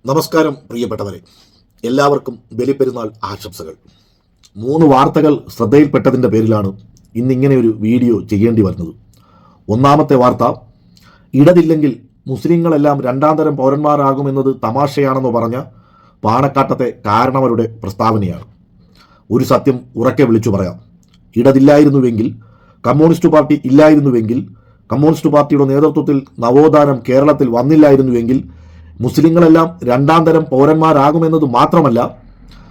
നമസ്കാരം പ്രിയപ്പെട്ടവരെ, എല്ലാവർക്കും ബലിപ്പെരുന്നാൾ ആശംസകൾ. 3 വാർത്തകൾ ശ്രദ്ധയിൽപ്പെട്ടതിൻ്റെ പേരിലാണ് ഇന്നിങ്ങനെ ഒരു വീഡിയോ ചെയ്യേണ്ടി വരുന്നത്. ഒന്നാമത്തെ വാർത്ത, ഇടതില്ലെങ്കിൽ മുസ്ലിങ്ങളെല്ലാം രണ്ടാം തരം പൗരന്മാരാകുമെന്നത് തമാശയാണെന്ന് പറഞ്ഞ പാണക്കാട്ടത്തെ കാരണവരുടെ പ്രസ്താവനയാണ്. ഒരു സത്യം ഉറക്കെ വിളിച്ചു പറയാം. ഇടതില്ലായിരുന്നുവെങ്കിൽ, കമ്മ്യൂണിസ്റ്റ് പാർട്ടി ഇല്ലായിരുന്നുവെങ്കിൽ, കമ്മ്യൂണിസ്റ്റ് പാർട്ടിയുടെ നേതൃത്വത്തിൽ നവോത്ഥാനം കേരളത്തിൽ വന്നില്ലായിരുന്നുവെങ്കിൽ മുസ്ലിങ്ങളെല്ലാം രണ്ടാം തരം പൗരന്മാരാകുമെന്നത് മാത്രമല്ല,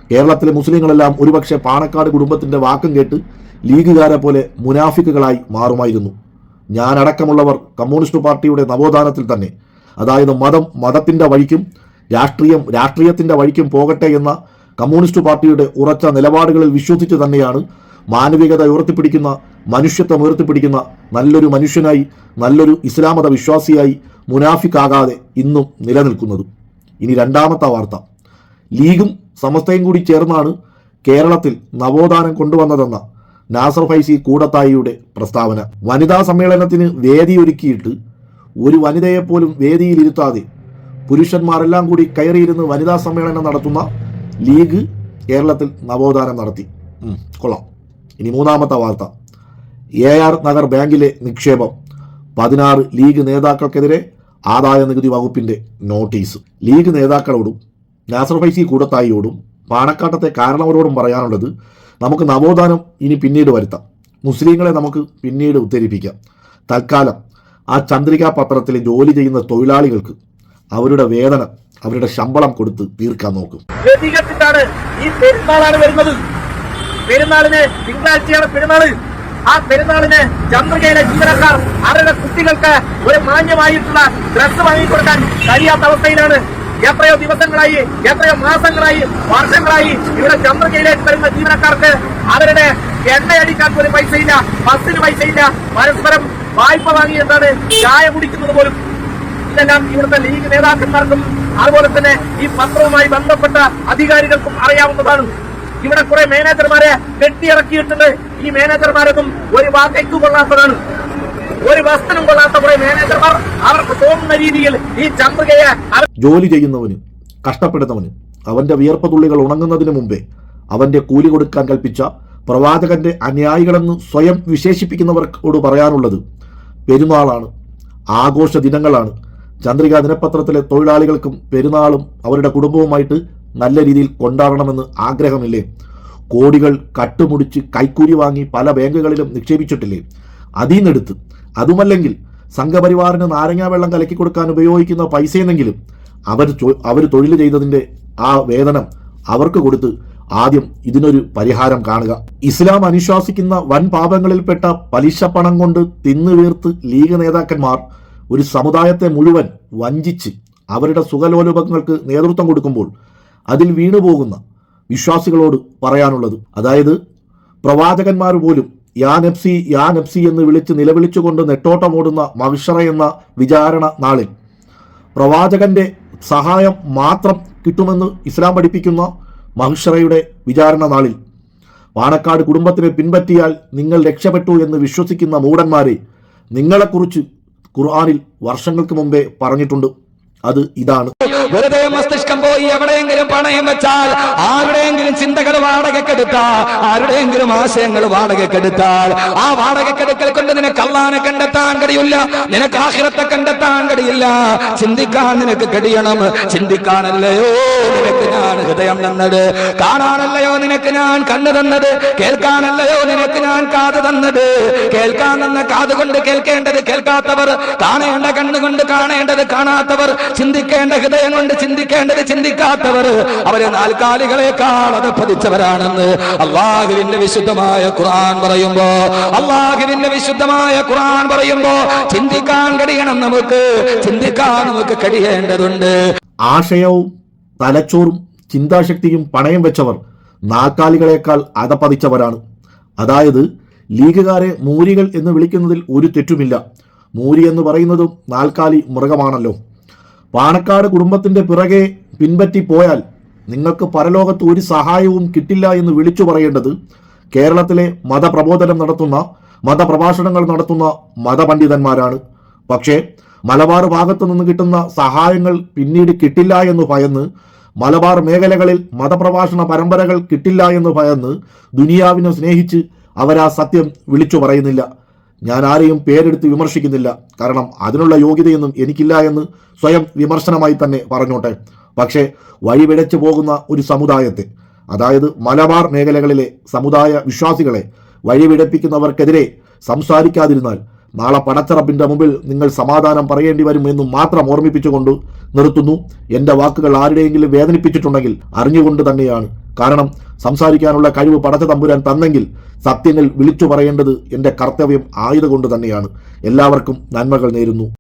കേരളത്തിലെ മുസ്ലിങ്ങളെല്ലാം ഒരുപക്ഷെ പാണക്കാട് കുടുംബത്തിൻ്റെ വാക്കും കേട്ട് ലീഗുകാരെ പോലെ മുനാഫിക്കുകളായി മാറുമായിരുന്നു. ഞാനടക്കമുള്ളവർ കമ്മ്യൂണിസ്റ്റ് പാർട്ടിയുടെ നവോത്ഥാനത്തിൽ തന്നെ, അതായത് മതത്തിൻ്റെ വഴിക്കും രാഷ്ട്രീയത്തിൻ്റെ വഴിക്കും പോകട്ടെ എന്ന കമ്മ്യൂണിസ്റ്റ് പാർട്ടിയുടെ ഉറച്ച നിലപാടുകളിൽ വിശ്വസിച്ച് തന്നെയാണ് മാനവികത ഉയർത്തിപ്പിടിക്കുന്ന, മനുഷ്യത്വം ഉയർത്തിപ്പിടിക്കുന്ന നല്ലൊരു മനുഷ്യനായി, നല്ലൊരു ഇസ്ലാമത വിശ്വാസിയായി മുനാഫിക്കാകാതെ ഇന്നും നിലനിൽക്കുന്നത്. ഇനി രണ്ടാമത്തെ വാർത്ത, ലീഗും സമസ്തയും കൂടി ചേർന്നാണ് കേരളത്തിൽ നവോത്ഥാനം കൊണ്ടുവന്നതെന്ന നാസർ ഫൈസി കൂടത്തായിയുടെ പ്രസ്താവന. വനിതാ സമ്മേളനത്തിന് വേദിയൊരുക്കിയിട്ട് ഒരു വനിതയെപ്പോലും വേദിയിലിരുത്താതെ പുരുഷന്മാരെല്ലാം കൂടി കയറിയിരുന്ന് വനിതാ സമ്മേളനം നടത്തുന്ന ലീഗ് കേരളത്തിൽ നവോത്ഥാനം നടത്തി. കൊള്ളാം. ഇനി മൂന്നാമത്തെ വാർത്ത, AR നഗർ ബാങ്കിലെ നിക്ഷേപം, 16 ലീഗ് നേതാക്കൾക്കെതിരെ ആദായ നികുതി വകുപ്പിൻ്റെ നോട്ടീസ്. ലീഗ് നേതാക്കളോടും നാസർ ഫൈസി കൂടത്തായിയോടും പാണക്കാട്ടത്തെ കാരണവരോടും പറയാനുള്ളത്, നമുക്ക് നവോത്ഥാനം ഇനി പിന്നീട് വരുത്താം, മുസ്ലിങ്ങളെ നമുക്ക് പിന്നീട് ഉദ്ധരിപ്പിക്കാം. തൽക്കാലം ആ ചന്ദ്രികാ പത്രത്തിൽ ജോലി ചെയ്യുന്ന തൊഴിലാളികൾക്ക് അവരുടെ വേതനം, അവരുടെ ശമ്പളം കൊടുത്ത് തീർക്കാൻ നോക്കും. ഈ പെരുന്നാളാണ് വരുന്നത്. പെരുന്നാളിന് തിങ്കളാഴ്ചയാണ് പെരുന്നാള്. ആ പെരുന്നാളിന് ചന്ദ്രികയിലെ ജീവനക്കാർ അവരുടെ കുട്ടികൾക്ക് ഒരു മാന്യമായിട്ടുള്ള ഡ്രസ്സ് വാങ്ങിക്കൊടുക്കാൻ കഴിയാത്ത അവസ്ഥയിലാണ്. എത്രയോ ദിവസങ്ങളായി, എത്രയോ മാസങ്ങളായി, വർഷങ്ങളായി ഇവിടെ ചന്ദ്രികയിലേക്ക് വരുന്ന ജീവനക്കാർക്ക് അവരുടെ എണ്ണയടിക്കാൻ പോലും പൈസയില്ല, ബസ്സിന് പൈസയില്ല, പരസ്പരം വായ്പ വാങ്ങി എന്താണ് ചായ കുടിക്കുന്നത് പോലും. ഇതെല്ലാം ഇവിടുത്തെ ലീഗ് നേതാക്കന്മാർക്കും അതുപോലെ തന്നെ ഈ പത്രവുമായി ബന്ധപ്പെട്ട അധികാരികൾക്കും അറിയാവുന്നതാണ്. ഇവിടെ കുറെ മാനേജർമാരെ കെട്ടിയിറക്കിയിട്ടുണ്ട്. ഈ മാനേജർമാരൊന്നും ഒരു വാക്കയ്ക്ക് കൊള്ളാത്തതാണ്, ഒരു വസ്തുനും കൊള്ളാത്ത കുറെ മാനേജർമാർ അവർക്ക് തോന്നുന്ന രീതിയിൽ ഈ ചന്ദ്രികയെ ജോലി ചെയ്യുന്നവന്, കഷ്ടപ്പെടുന്നവന് അവന്റെ വിയർപ്പ് തുള്ളികൾ ഉണങ്ങുന്നതിന് മുമ്പേ അവന്റെ കൂലി കൊടുക്കാൻ കൽപ്പിച്ച പ്രവാചകന്റെ അനുയായികളെന്ന് സ്വയം വിശേഷിപ്പിക്കുന്നവർക്കോട് പറയാനുള്ളത്, പെരുന്നാളാണ്, ആഘോഷ ദിനങ്ങളാണ്. ചന്ദ്രിക ദിനപത്രത്തിലെ തൊഴിലാളികൾക്കും പെരുന്നാളും അവരുടെ കുടുംബവുമായിട്ട് നല്ല രീതിയിൽ കൊണ്ടാടണമെന്ന് ആഗ്രഹമില്ലേ? കോടികൾ കട്ടുമുടിച്ച് കൈക്കൂലി വാങ്ങി പല ബാങ്കുകളിലും നിക്ഷേപിച്ചിട്ടില്ലേ? അതിൽ നിന്നെടുത്ത്, അതുമല്ലെങ്കിൽ സംഘപരിവാറിന് നാരങ്ങാ വെള്ളം കലക്കി കൊടുക്കാൻ ഉപയോഗിക്കുന്ന പൈസയെന്നെങ്കിലും അവർ തൊഴിൽ ചെയ്തതിൻ്റെ ആ വേതനം അവർക്ക് കൊടുത്ത് ആദ്യം ഇതിനൊരു പരിഹാരം കാണുക. ഇസ്ലാം അനുശാസിക്കുന്ന വൻ പാപങ്ങളിൽപ്പെട്ട പലിശ പണം കൊണ്ട് തിന്നു വീർത്ത് ലീഗ് നേതാക്കന്മാർ ഒരു സമുദായത്തെ മുഴുവൻ വഞ്ചിച്ച് അവരുടെ സുഖലോലുപങ്ങൾക്ക് നേതൃത്വം കൊടുക്കുമ്പോൾ അതിൽ വീണുപോകുന്ന വിശ്വാസികളോട് പറയാനുള്ളത്, അതായത് പ്രവാചകന്മാർ പോലും യാ നഫ്സി എന്ന് വിളിച്ച് നിലവിളിച്ചുകൊണ്ട് നെട്ടോട്ടമോടുന്ന മഹ്ശറ എന്ന വിചാരണ നാളിൽ പ്രവാചകന്റെ സഹായം മാത്രം കിട്ടുമെന്ന് ഇസ്ലാം പഠിപ്പിക്കുന്ന മഹ്ശറയുടെ വിചാരണ നാളിൽ പാണക്കാട് കുടുംബത്തിനെ പിൻപറ്റിയാൽ നിങ്ങൾ രക്ഷപ്പെട്ടു എന്ന് വിശ്വസിക്കുന്ന മൂഢന്മാരെ നിങ്ങളെക്കുറിച്ച് ഖുർആനിൽ വർഷങ്ങൾക്ക് മുമ്പേ പറഞ്ഞിട്ടുണ്ട്. അത് ഇതാണ്, വെറുതെ മസ്തിഷ്കം പോയി എവിടെയെങ്കിലും പണയം വെച്ചാൽ, ആരുടെയെങ്കിലും ചിന്തകൾ വാടകക്കെടുത്താൽ, ആരുടെയെങ്കിലും ആശയങ്ങൾ വാടകക്കെടുത്താൽ, ആ വാടകക്കെടുക്കൽ കൊണ്ട് നിനക്ക് അല്ലാഹനെ കണ്ടെത്താൻ കഴിയില്ല, നിനക്ക് ആഖിറത്തെ കണ്ടെത്താൻ കഴിയില്ല. ചിന്തിക്കാൻ നിനക്ക് കഴിയണം. ചിന്തിക്കാനല്ലയോ നിനക്ക് ഞാൻ ഹൃദയം തന്നത്, കാണാനല്ലയോ നിനക്ക് ഞാൻ കണ്ണ് തന്നത്, കേൾക്കാനല്ലയോ നിനക്ക് ഞാൻ കാത് തന്നത്. കേൾക്കാൻ തന്ന കാത് കൊണ്ട് കേൾക്കേണ്ടത് കേൾക്കാത്തവർ, കാണേണ്ട കണ്ണുകൊണ്ട് കാണേണ്ടത് കാണാത്തവർ, ചിന്തിക്കേണ്ട ഹൃദയം കൊണ്ട് ചിന്തിക്കേണ്ടത് ചിന്തിക്കാത്തവർ, അവരെ നാൽക്കാലികളെക്കാൾ അധപ്പതിച്ചവരാണെന്ന് അല്ലാഹുവിന്റെ വിശുദ്ധമായ ഖുർആൻ പറയുമ്പോ ചിന്തിക്കാൻ കഴിയണം. നമുക്ക് ചിന്തിക്കാൻ നമുക്ക് കഴിയേണ്ടതുണ്ട്. ആശയവും തലച്ചോറും ചിന്താശക്തിയും പണയം വെച്ചവർ നാൽക്കാലികളെക്കാൾ അധപ്പതിച്ചവരാണ്. അതായത് ലീഗുകാരെ മൂരികൾ എന്ന് വിളിക്കുന്നതിൽ ഒരു തെറ്റുമില്ല. മൂരി എന്ന് പറയുന്നതും നാൽക്കാലി മൃഗമാണല്ലോ. പാണക്കാട് കുടുംബത്തിൻ്റെ പിറകെ പിൻപറ്റി പോയാൽ നിങ്ങൾക്ക് പരലോകത്ത് ഒരു സഹായവും കിട്ടില്ല എന്ന് വിളിച്ചു പറയേണ്ടത് കേരളത്തിലെ മതപ്രബോധനം നടത്തുന്ന, മതപ്രഭാഷണങ്ങൾ നടത്തുന്ന മതപണ്ഡിതന്മാരാണ്. പക്ഷേ മലബാർ ഭാഗത്തു നിന്ന് കിട്ടുന്ന സഹായങ്ങൾ പിന്നീട് കിട്ടില്ല എന്ന് ഭയന്ന്, മലബാർ മേഖലകളിൽ മതപ്രഭാഷണ പരമ്പരകൾ കിട്ടില്ല എന്ന് ഭയന്ന് ദുനിയാവിനെ സ്നേഹിച്ച് അവരാ സത്യം വിളിച്ചു പറയുന്നില്ല. ഞാൻ ആരെയും പേരെടുത്ത് വിമർശിക്കുന്നില്ല, കാരണം അതിനുള്ള യോഗ്യതയൊന്നും എനിക്കില്ല എന്ന് സ്വയം വിമർശനമായി തന്നെ പറഞ്ഞോട്ടെ. പക്ഷേ വഴിപിഴച്ചു പോകുന്ന ഒരു സമുദായത്തെ, അതായത് മലബാർ മേഖലകളിലെ സമുദായ വിശ്വാസികളെ വഴിപിഴപ്പിക്കുന്നവർക്കെതിരെ സംസാരിക്കാതിരുന്നാൽ നാളെ പടച്ചറപ്പിന്റെ മുമ്പിൽ നിങ്ങൾ സമാധാനം പറയേണ്ടി വരുമെന്നും മാത്രം ഓർമ്മിപ്പിച്ചുകൊണ്ട് നിർത്തുന്നു. എൻ്റെ വാക്കുകൾ ആരുടെയെങ്കിലും വേദനിപ്പിച്ചിട്ടുണ്ടെങ്കിൽ അറിഞ്ഞുകൊണ്ട് തന്നെയാണ്. കാരണം സംസാരിക്കാനുള്ള കഴിവ് പടച്ച തമ്പുരാൻ തന്നെങ്കിൽ സത്യങ്ങൾ വിളിച്ചു പറയേണ്ടത് എൻ്റെ കർത്തവ്യം ആയതുകൊണ്ട് തന്നെയാണ്. എല്ലാവർക്കും നന്മകൾ നേരുന്നു.